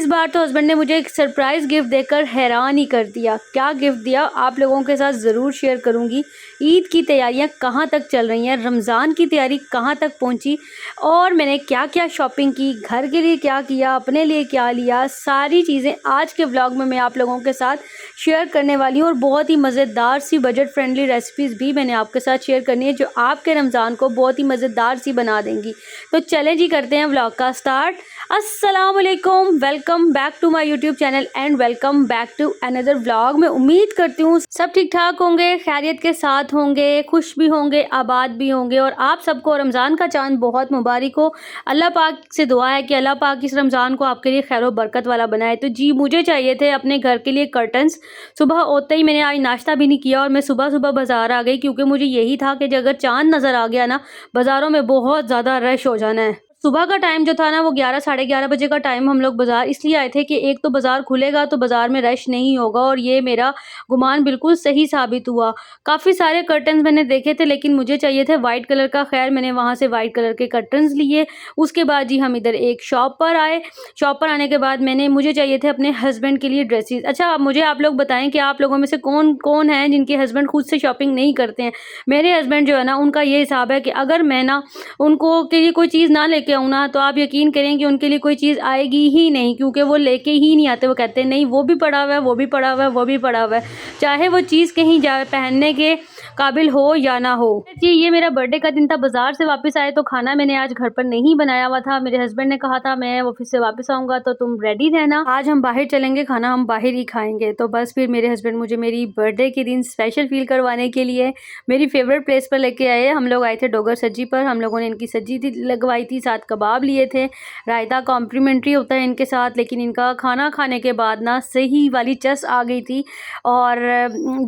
इस बार तो हस्बैंड ने मुझे एक सरप्राइज़ गिफ्ट देकर हैरान ही कर दिया। क्या गिफ्ट दिया आप लोगों के साथ ज़रूर शेयर करूँगी। ईद की तैयारियां कहाँ तक चल रही हैं, रमज़ान की तैयारी कहाँ तक पहुँची और मैंने क्या-क्या शॉपिंग की, घर के लिए क्या किया, अपने लिए क्या लिया, सारी चीज़ें आज के व्लॉग में मैं आप लोगों के साथ शेयर करने वाली हूँ। और बहुत ही मज़ेदार सी बजट फ्रेंडली रेसिपीज़ भी मैंने आपके साथ शेयर करनी है जो आपके रमज़ान को बहुत ही मज़ेदार सी बना देंगी। तो चलें जी, करते हैं व्लॉग का स्टार्ट। अस्सलाम वालेकुम, welcome back to my YouTube channel and welcome back to another vlog. मैं उम्मीद करती हूँ सब ठीक ठाक होंगे, खैरियत के साथ होंगे, खुश भी होंगे, आबाद भी होंगे और आप सबको रमज़ान का चांद बहुत मुबारक हो। अल्लाह पाक से दुआ है कि अल्लाह पाक इस रमज़ान को आपके लिए खैर बरकत वाला बनाए। तो जी, मुझे चाहिए थे अपने घर के लिए कर्टन्स। सुबह होते ही मैंने आज नाश्ता भी नहीं किया और मैं सुबह सुबह बाज़ार आ गई क्योंकि मुझे यही था कि अगर चाँद नज़र आ गया ना, बाज़ारों में बहुत ज़्यादा रश हो जाना है। सुबह का टाइम जो था ना वो 11 साढ़े 11 बजे का टाइम हम लोग बाज़ार इसलिए आए थे कि एक तो बाज़ार खुलेगा तो बाज़ार में रश नहीं होगा और ये मेरा गुमान बिल्कुल सही साबित हुआ। काफ़ी सारे कर्टन्स मैंने देखे थे लेकिन मुझे चाहिए थे वाइट कलर का। खैर मैंने वहाँ से वाइट कलर के कर्टन्स लिए। उसके बाद जी हम इधर एक शॉप पर आए। शॉप पर आने के बाद मुझे चाहिए थे अपने हस्बैंड के लिए ड्रेसेस। अच्छा, अब मुझे आप लोग बताएं कि आप लोगों में से कौन कौन है जिनके हस्बैंड खुद से शॉपिंग नहीं करते हैं। मेरे हस्बैंड जो है ना, उनका ये हिसाब है कि अगर मैं ना उनको के लिए कोई चीज़ ना लेके आऊँ ना तो आप यकीन करें कि उनके लिए कोई चीज़ आएगी ही नहीं, क्योंकि वो लेके ही नहीं आते। वो कहते हैं नहीं, वो भी पड़ा हुआ है, वो भी पड़ा हुआ है, वो भी पड़ा हुआ है, चाहे वो चीज़ कहीं जाए पहनने के काबिल हो या ना हो। जी, ये मेरा बर्थडे का दिन था। बाजार से वापस आए तो खाना मैंने आज घर पर नहीं बनाया हुआ था। मेरे हस्बैंड ने कहा था मैं ऑफिस से वापस आऊँगा तो तुम रेडी रहना, आज हम बाहर चलेंगे, खाना हम बाहर ही खाएंगे। तो बस फिर मेरे हस्बैंड मुझे मेरी बर्थडे के दिन स्पेशल फील करवाने के लिए मेरी फेवरेट प्लेस पर लेके आए। हम लोग आए थे डोगर सज्जी पर। हम लोगों ने इनकी सज्जी लगवाई थी, साथ कबाब लिए थे, रायता कॉम्प्लीमेंट्री होता है इनके साथ। लेकिन इनका खाना खाने के बाद ना सही वाली चस आ गई थी और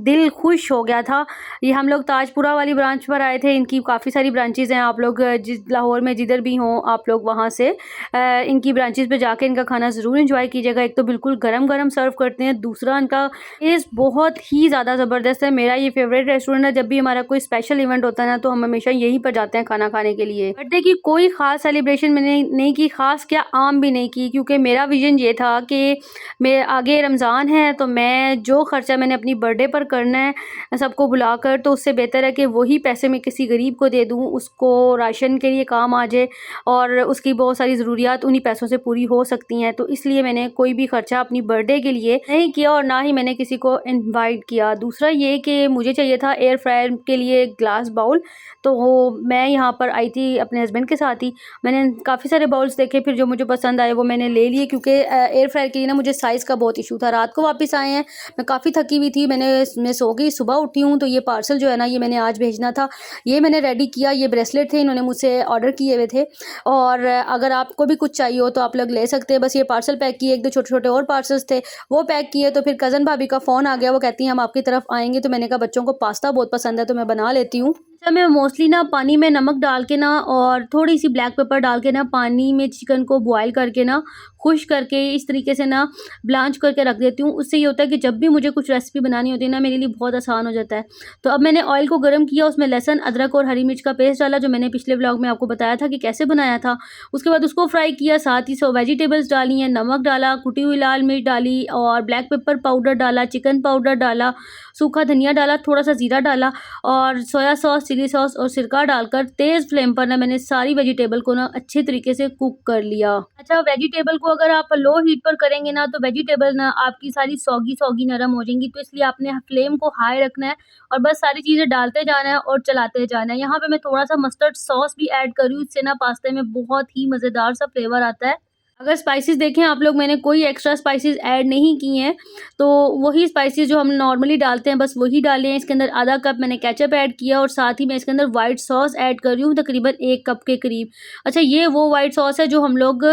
दिल खुश हो गया था। ये हम लोग ताजपुरा वाली ब्रांच पर आए थे। इनकी काफ़ी सारी ब्रांचेज़ हैं। आप लोग जिस लाहौर में जिधर भी हों आप लोग वहाँ से इनकी ब्रांचेज़ पे जाके इनका खाना ज़रूर एंजॉय कीजिएगा। एक तो बिल्कुल गरम गरम सर्व करते हैं, दूसरा इनका टेस्ट बहुत ही ज़्यादा ज़बरदस्त है। मेरा ये फेवरेट रेस्टोरेंट है। जब भी हमारा कोई स्पेशल इवेंट होता है ना तो हम हमेशा यहीं पर जाते हैं खाना खाने के लिए। बर्थडे की कोई ख़ास सेलिब्रेशन मैंने नहीं की, ख़ास क्या आम भी नहीं की, क्योंकि मेरा विज़न ये था कि मैं आगे रमज़ान है तो मैं जो ख़र्चा मैंने अपनी बर्थडे पर करना है सबको बुलाकर, तो उससे बेहतर है कि वही पैसे मैं किसी गरीब को दे दूँ, उसको राशन के लिए काम आ जाए और उसकी बहुत सारी ज़रूरियात उन्हीं पैसों से पूरी हो सकती हैं। तो इसलिए मैंने कोई भी ख़र्चा अपनी बर्थडे के लिए नहीं किया और ना ही मैंने किसी को इनवाइट किया। दूसरा ये कि मुझे चाहिए था एयर फ्रायर के लिए ग्लास बाउल, तो मैं यहाँ पर आई थी अपने हस्बैंड के साथ ही। मैंने काफ़ी सारे बाउल्स देखे, फिर जो मुझे पसंद आए वो मैंने ले लिए, क्योंकि एयर फ्रायर के लिए ना मुझे साइज़ का बहुत इशू था। रात को वापस आए हैं, मैं काफ़ी थकी हुई थी, मैं सो गई, सुबह उठी हूँ तो ये पार्सल जो है ना ये मैंने आज भेजना था। ये मैंने रेडी किया। ये ब्रेसलेट थे, इन्होंने मुझसे ऑर्डर किए हुए थे और अगर आपको भी कुछ चाहिए हो तो आप लोग ले सकते हैं। बस ये पार्सल पैक किए, एक दो छोटे छोटे और पार्सल्स थे वो पैक किए। तो फिर कज़न भाभी का फ़ोन आ गया, वो कहती हैं हम आपकी तरफ आएंगे। तो मैंने कहा बच्चों को पास्ता बहुत पसंद है तो मैं बना लेती हूँ। अच्छा, मैं मोस्टली ना पानी में नमक डाल के ना और थोड़ी सी ब्लैक पेपर डाल के ना पानी में चिकन को बॉयल करके ना खुश करके इस तरीके से ना ब्लांच करके रख देती हूँ। उससे ये होता है कि जब भी मुझे कुछ रेसिपी बनानी होती है ना मेरे लिए बहुत आसान हो जाता है। तो अब मैंने ऑयल को गर्म किया, उसमें लहसुन, अदरक और हरी मिर्च का पेस्ट डाला जो मैंने पिछले व्लॉग में आपको बताया था कि कैसे बनाया था। उसके बाद उसको फ्राई किया, साथ ही 100 वेजिटेबल्स डाली हैं, नमक डाला, कुटी हुई लाल मिर्च डाली और ब्लैक पेपर पाउडर डाला, चिकन पाउडर डाला, सूखा धनिया डाला, थोड़ा सा ज़ीरा डाला और सोया सॉस, चिली सॉस और सिरका डालकर तेज़ फ्लेम पर ना मैंने सारी वेजिटेबल को ना अच्छे तरीके से कुक कर लिया। अच्छा, वेजिटेबल को अगर आप लो हीट पर करेंगे ना तो वेजिटेबल ना आपकी सारी सौगी सौगी नरम हो जाएंगी। तो इसलिए आपने फ्लेम को हाई रखना है और बस सारी चीज़ें डालते जाना है और चलाते जाना है। यहाँ पे मैं थोड़ा सा मस्टर्ड सॉस भी ऐड कर रही हूँ, इससे ना पास्ते में बहुत ही मज़ेदार सा फ्लेवर आता है। अगर स्पाइसेस देखें आप लोग, मैंने कोई एक्स्ट्रा स्पाइसेस ऐड नहीं किए हैं, तो वही स्पाइसेस जो हम नॉर्मली डालते हैं बस वही डाले हैं। इसके अंदर आधा कप मैंने केचप ऐड किया और साथ ही मैं इसके अंदर वाइट सॉस ऐड कर रही हूँ, तकरीबन 1 कप के करीब। अच्छा, ये वो वाइट सॉस है जो हम लोग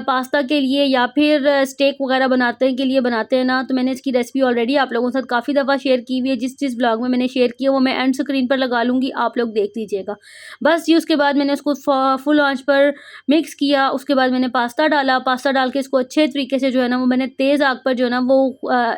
पास्ता के लिए या फिर स्टेक वगैरह बनाते के लिए बनाते हैं ना। तो मैंने इसकी रेसिपी ऑलरेडी आप लोगों के साथ काफ़ी दफ़ा शेयर की हुई है। जिस ब्लॉग में मैंने शेयर किया वो मैं एंड स्क्रीन पर लगा लूँगी, आप लोग देख लीजिएगा। बस जी, उसके बाद मैंने उसको फुल आंच पर मिक्स किया। उसके बाद मैंने पास्ता डाला डाला, पास्ता डाल के इसको अच्छे तरीके से जो है ना वो मैंने तेज़ आग पर जो है ना वो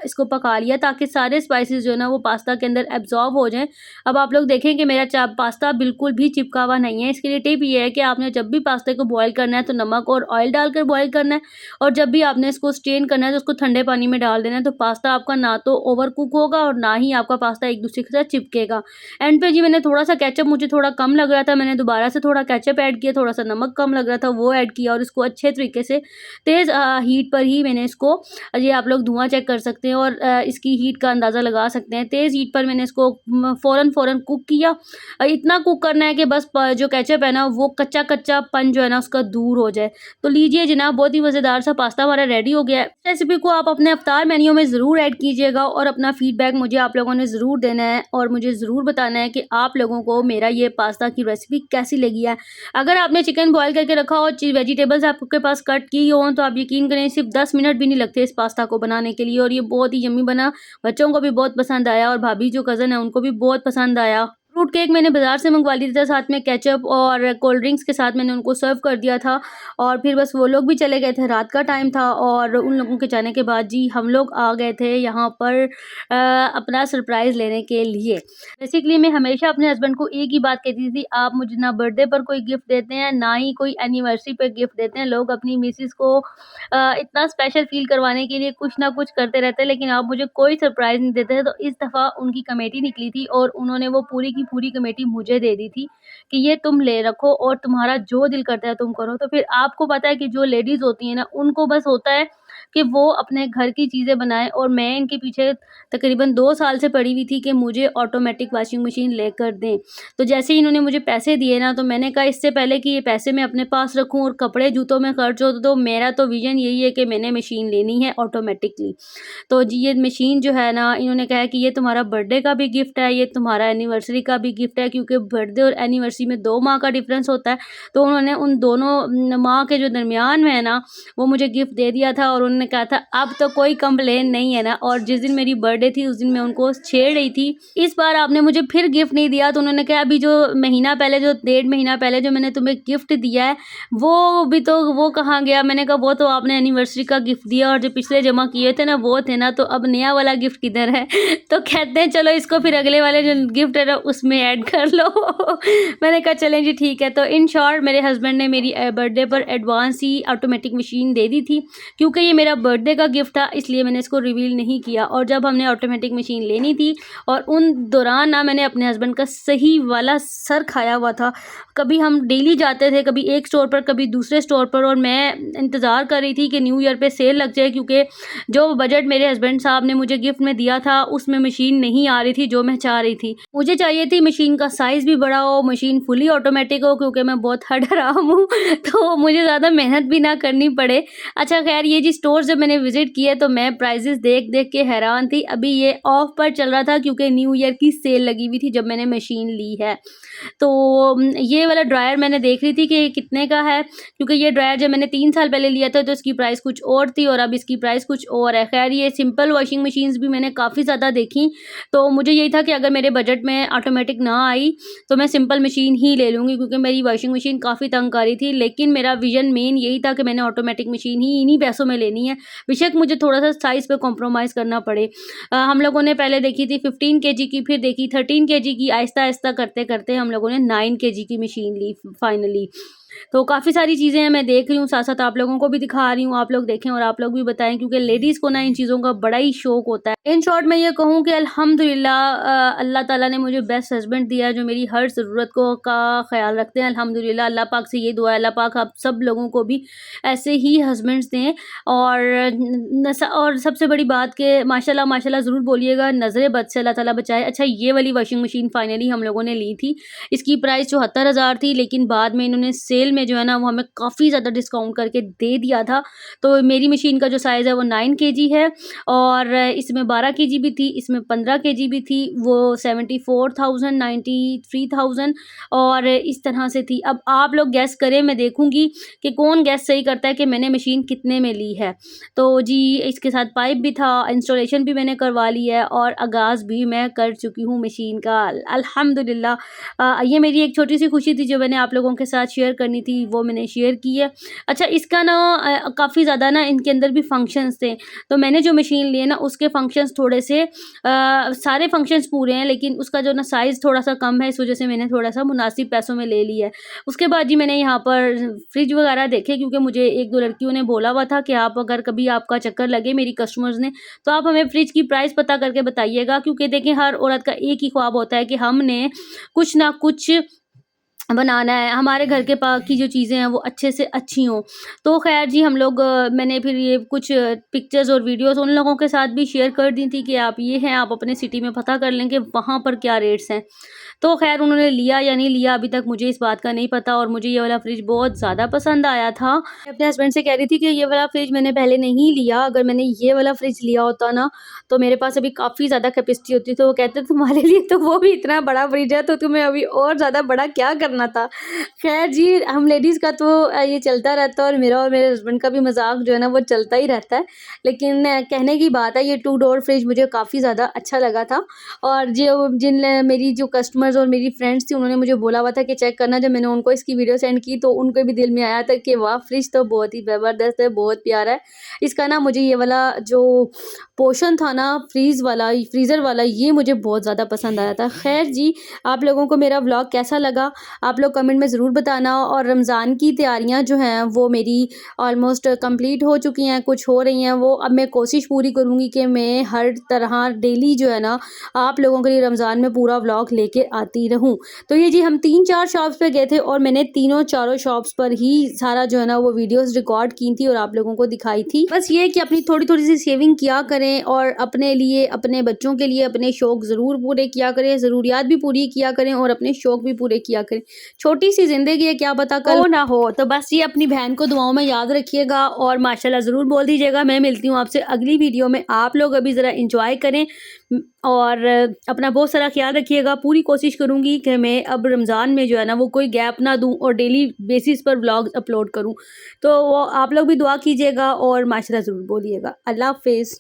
इसको पका लिया, ताकि सारे स्पाइसेस जो है ना वो पास्ता के अंदर एब्ज़ॉर्ब हो जाएँ। अब आप लोग देखें कि मेरा पास्ता बिल्कुल भी चिपका हुआ नहीं है। इसके लिए टिप ये है कि आपने जब भी पास्ते को बॉयल करना है तो नमक और ऑयल डालकर बॉयल करना है, और जब भी आपने इसको स्ट्रेन करना है तो उसको ठंडे पानी में डाल देना है। तो पास्ता आपका ना तो ओवर कुक होगा और ना ही आपका पास्ता एक दूसरे के साथ चिपकेगा। एंड पे जी मैंने थोड़ा-सा केचअप, मुझे थोड़ा कम लग रहा था, मैंने दोबारा से थोड़ा केचअप ऐड किया, थोड़ा-सा नमक कम लग रहा था वो ऐड किया, और इसको अच्छे तरीके से तेज़ हीट पर ही मैंने इसको, ये आप लोग धुआँ चेक कर सकते हैं और इसकी हीट का अंदाज़ा लगा सकते हैं। तेज़ हीट पर मैंने इसको फ़ौरन कुक किया। इतना कुक करना है कि बस जो केचअप है ना वो कच्चा-कच्चापन जो है ना उसका दूर हो जाए। तो लीजिए जनाब, बहुत ही मज़ेदार सा पास्ता हमारा रेडी हो गया है। इस रेसिपी को आप अपने इफ्तार मेन्यू में ज़रूर ऐड कीजिएगा, और अपना फीडबैक मुझे आप लोगों ने ज़रूर देना है, और मुझे ज़रूर बताना है कि आप लोगों को मेरा ये पास्ता की रेसिपी कैसी लगी है। अगर आपने चिकन बॉयल करके रखा हो, वेजिटेबल्स आपके पास कट की हो, तो आप यकीन करें सिर्फ 10 मिनट भी नहीं लगते इस पास्ता को बनाने के लिए, और ये बहुत ही यम्मी बना। बच्चों को भी बहुत पसंद आया, और भाभी जो कज़न है उनको भी बहुत पसंद आया। फ्रूट केक मैंने बाज़ार से मंगवा लिया था, साथ में केचअप और कोल्ड ड्रिंक्स के साथ मैंने उनको सर्व कर दिया था, और फिर बस वो लोग भी चले गए थे, रात का टाइम था, और उन लोगों के जाने के बाद जी हम लोग आ गए थे यहाँ पर अपना सरप्राइज़ लेने के लिए। बेसिकली मैं हमेशा अपने हस्बैंड को एक ही बात कहती थी, आप मुझे ना बर्थडे पर कोई गिफ्ट देते हैं, ना ही कोई एनिवर्सरी पे गिफ्ट देते हैं। लोग अपनी मिसेज़ को इतना स्पेशल फ़ील करवाने के लिए कुछ ना कुछ करते रहते हैं, लेकिन आप मुझे कोई सरप्राइज़ नहीं देते हैं। तो इस दफ़ा उनकी कमेटी निकली थी, और उन्होंने वो पूरी की पूरी कमेटी मुझे दे दी थी कि ये तुम ले रखो, और तुम्हारा जो दिल करता है तुम करो। तो फिर आपको पता है कि जो लेडीज़ होती हैं ना, उनको बस होता है कि वो अपने घर की चीज़ें बनाएँ, और मैं इनके पीछे तकरीबन 2 साल से पड़ी हुई थी कि मुझे ऑटोमेटिक वॉशिंग मशीन लेकर दें। तो जैसे ही इन्होंने मुझे पैसे दिए ना, तो मैंने कहा इससे पहले कि ये पैसे मैं अपने पास रखूँ और कपड़े जूतों में खर्च हो, तो मेरा तो विज़न यही है कि मैंने मशीन लेनी है ऑटोमेटिकली। तो जी ये मशीन जो है ना, इन्होंने कहा कि ये तुम्हारा बर्थडे का भी गिफ्ट है, ये तुम्हारा एनिवर्सरी का भी गिफ्ट है, क्योंकि बर्थडे और एनिवर्सरी में 2 माह का डिफ़रेंस होता है। तो उन्होंने उन दोनों माह के जो दरमियान में है ना, वो मुझे गिफ्ट दे दिया था, और उन्होंने कहा था अब तो कोई कंप्लेन नहीं है ना। और जिस दिन मेरी बर्थडे थी उस दिन मैं उनको छेड़ रही थी, इस बार आपने मुझे फिर गिफ्ट नहीं दिया। तो उन्होंने कहा अभी जो महीना पहले, जो 1.5 महीना पहले जो मैंने तुम्हें गिफ्ट दिया है, वो भी तो वो कहाँ गया? मैंने कहा वो तो आपने एनिवर्सरी का गिफ्ट दिया, और जो पिछले जमा किए थे ना वो थे ना, तो अब नया वाला गिफ्ट किधर है? तो कहते हैं चलो इसको फिर अगले वाले जो गिफ्ट है ना उसमें ऐड कर लो। मैंने कहा चलें जी ठीक है। तो इन शॉर्ट मेरे हस्बैंड ने मेरी बर्थडे पर एडवांस ही ऑटोमेटिक मशीन दे दी थी, क्योंकि ये मेरा बर्थडे का गिफ्ट था, इसलिए मैंने इसको रिवील नहीं किया। और जब हमने ऑटोमेटिक मशीन लेनी थी, और उन दौरान ना मैंने अपने हस्बैंड का सही वाला सर खाया हुआ था। कभी हम डेली जाते थे, कभी एक स्टोर पर कभी दूसरे स्टोर पर, और मैं इंतज़ार कर रही थी कि न्यू ईयर पे सेल लग जाए, क्योंकि जो बजट मेरे हस्बैंड साहब ने मुझे गिफ्ट में दिया था उसमें मशीन नहीं आ रही थी जो मैं चाह रही थी। मुझे चाहिए थी मशीन का साइज़ भी बड़ा हो, मशीन फुली ऑटोमेटिक हो, क्योंकि मैं बहुत हठहराम हूँ तो मुझे ज़्यादा मेहनत भी ना करनी पड़े। अच्छा खैर, ये जी स्टोर जब मैंने विज़िट किए तो मैं प्राइसेस देख-देख के हैरान थी। अभी ये ऑफ पर चल रहा था, क्योंकि न्यू ईयर की सेल लगी हुई थी जब मैंने मशीन ली है। तो ये वाला ड्रायर मैंने देख रही थी कि ये कितने का है, क्योंकि ये ड्रायर जब मैंने 3 साल पहले लिया था तो इसकी प्राइस कुछ और थी, और अब इसकी प्राइस कुछ और है। खैर, ये सिंपल वॉशिंग मशीन्स भी मैंने काफ़ी ज़्यादा देखी, तो मुझे यही था कि अगर मेरे बजट में ऑटोमेटिक ना आई तो मैं सिंपल मशीन ही ले लूँगी, क्योंकि मेरी वॉशिंग मशीन काफ़ी तंग कर रही थी। लेकिन मेरा विज़न मेन यही था कि मैंने ऑटोमेटिक मशीन ही इन्हीं पैसों में लेनी है, बेशक मुझे थोड़ा-सा साइज़ पे कॉम्प्रोमाइज़ करना पड़े। हम लोगों ने पहले देखी थी 15 केजी की, फिर देखी 13 केजी की, आहिस्ता-आहिस्ता करते-करते हम लोगों ने 9 केजी की मशीन ली फाइनली। तो काफ़ी सारी चीज़ें हैं मैं देख रही हूँ, साथ-साथ आप लोगों को भी दिखा रही हूँ, आप लोग देखें और आप लोग भी बताएँ, क्योंकि लेडीज़ को ना इन चीज़ों का बड़ा ही शौक होता है। इन शॉर्ट मैं ये कहूँ कि अल्हम्दुलिल्लाह अल्लाह ताला ने मुझे बेस्ट हस्बैंड दिया है, जो मेरी हर ज़रूरत को का ख़्याल रखते हैं। अल्हम्दुलिल्लाह, अल्लाह पाक से ये दुआ है, अल्लाह पाक आप सब लोगों को भी ऐसे ही हस्बैंड्स दें। और सबसे बड़ी बात कि माशाल्लाह माशाल्लाह ज़रूर बोलिएगा, नज़र बद से अल्लाह ताला बचाए। अच्छा, ये वाली वॉशिंग मशीन फाइनली हम लोगों ने ली थी। इसकी प्राइस 74,000 थी, लेकिन बाद में इन्होंने सेल में जो है ना वो हमें काफ़ी ज़्यादा डिस्काउंट करके दे दिया था। तो मेरी मशीन का जो साइज़ है वो 9 केजी है, और इसमें 12 केजी भी थी, इसमें 15 केजी भी थी। वो 74,000 93,000 और इस तरह से थी। अब आप लोग गेस करें, मैं देखूँगी कि कौन गेस सही करता है कि मैंने मशीन कितने में ली है। तो जी इसके साथ पाइप भी था, इंस्टॉलेशन भी मैंने करवा ली है, और आगाज़ भी मैं कर चुकी हूँ मशीन का अल्हम्दुलिल्लाह। ये मेरी एक छोटी सी खुशी थी जो मैंने आप लोगों के साथ शेयर करनी करनी थी वो मैंने शेयर की है। अच्छा, इसका ना काफ़ी ज़्यादा ना इनके अंदर भी फंक्शंस थे, तो मैंने जो मशीन ली है ना उसके फंक्शंस थोड़े से सारे फंक्शंस पूरे हैं, लेकिन उसका जो ना साइज़ थोड़ा-सा कम है, इस वजह से मैंने थोड़ा-सा मुनासिब पैसों में ले लिया है। उसके बाद जी मैंने यहाँ पर फ्रिज वगैरह देखे, क्योंकि मुझे 1-2 लड़कियों ने बोला हुआ था कि आप अगर कभी आपका चक्कर लगे, मेरी कस्टमर्स ने, तो आप हमें फ्रिज की प्राइस पता करके बताइएगा, क्योंकि देखिए हर औरत का एक ही ख्वाब होता है कि हमने कुछ ना कुछ बनाना है, हमारे घर के पा की जो चीज़ें हैं वो अच्छे से अच्छी हों। तो ख़ैर जी हम लोग मैंने फिर ये कुछ पिक्चर्स और वीडियोज़ उन लोगों के साथ भी शेयर कर दी थी कि आप ये हैं, आप अपने सिटी में पता कर लें कि वहाँ पर क्या रेट्स हैं। तो ख़ैर उन्होंने लिया या नहीं लिया अभी तक मुझे इस बात का नहीं पता, और मुझे ये वाला फ्रिज बहुत ज़्यादा पसंद आया था। मैं अपने हस्बैंड से कह रही थी कि ये वाला फ्रिज मैंने पहले नहीं लिया, अगर मैंने ये वाला फ्रिज लिया होता ना तो मेरे पास अभी काफ़ी ज़्यादा कैपेसिटी होती। तो वो कहते तुम्हारे लिए तो वो भी इतना बड़ा फ्रिज है, तो तुम्हें अभी और ज़्यादा बड़ा क्या करना था। खैर जी हम लेडीज़ का तो ये चलता रहता है, और मेरा और मेरे हस्बैंड का भी मजाक जो है ना वो चलता ही रहता है। लेकिन कहने की बात है, ये 2 डोर फ्रिज मुझे काफ़ी ज़्यादा अच्छा लगा था। और जो मेरी जो कस्टमर्स और मेरी फ्रेंड्स थी उन्होंने मुझे बोला हुआ था कि चेक करना, जब मैंने उनको इसकी वीडियो सेंड की तो उनके भी दिल में आया था कि वाह फ्रिज तो बहुत ही ज़बरदस्त है, बहुत प्यारा है। इसका ना मुझे ये वाला जो पोर्शन था ना फ्रीज़र वाला, ये मुझे बहुत ज़्यादा पसंद आया था। खैर जी आप लोगों को मेरा व्लॉग कैसा लगा आप लोग कमेंट में ज़रूर बताना। और रमज़ान की तैयारियां जो हैं वो मेरी ऑलमोस्ट कंप्लीट हो चुकी हैं, कुछ हो रही हैं वो। अब मैं कोशिश पूरी करूँगी कि मैं हर तरह डेली जो है ना आप लोगों के लिए रमज़ान में पूरा व्लॉग लेके आती रहूँ। तो ये जी हम 3-4 शॉप्स पे गए थे, और मैंने तीनों चारों शॉप्स पर ही सारा जो है ना वो वीडियोस रिकॉर्ड की थी और आप लोगों को दिखाई थी। बस ये कि अपनी थोड़ी-थोड़ी सी सेविंग किया करें, और अपने लिए, अपने बच्चों के लिए अपने शौक ज़रूर पूरे किया करें, ज़रूरियात भी पूरी किया करें और अपने शौक भी पूरे किया करें। छोटी सी ज़िंदगी है, क्या पता कल हो ना हो। तो बस ये अपनी बहन को दुआओं में याद रखिएगा और माशाल्लाह ज़रूर बोल दीजिएगा। मैं मिलती हूँ आपसे अगली वीडियो में। आप लोग अभी ज़रा एंजॉय करें और अपना बहुत सारा ख्याल रखिएगा। पूरी कोशिश करूँगी कि मैं अब रमज़ान में जो है ना वो कोई गैप ना दूँ और डेली बेसिस पर व्लॉग अपलोड करूँ। तो वो आप लोग भी दुआ कीजिएगा और माशाल्लाह ज़रूर बोलिएगा। अल्लाह हाफ़िज़।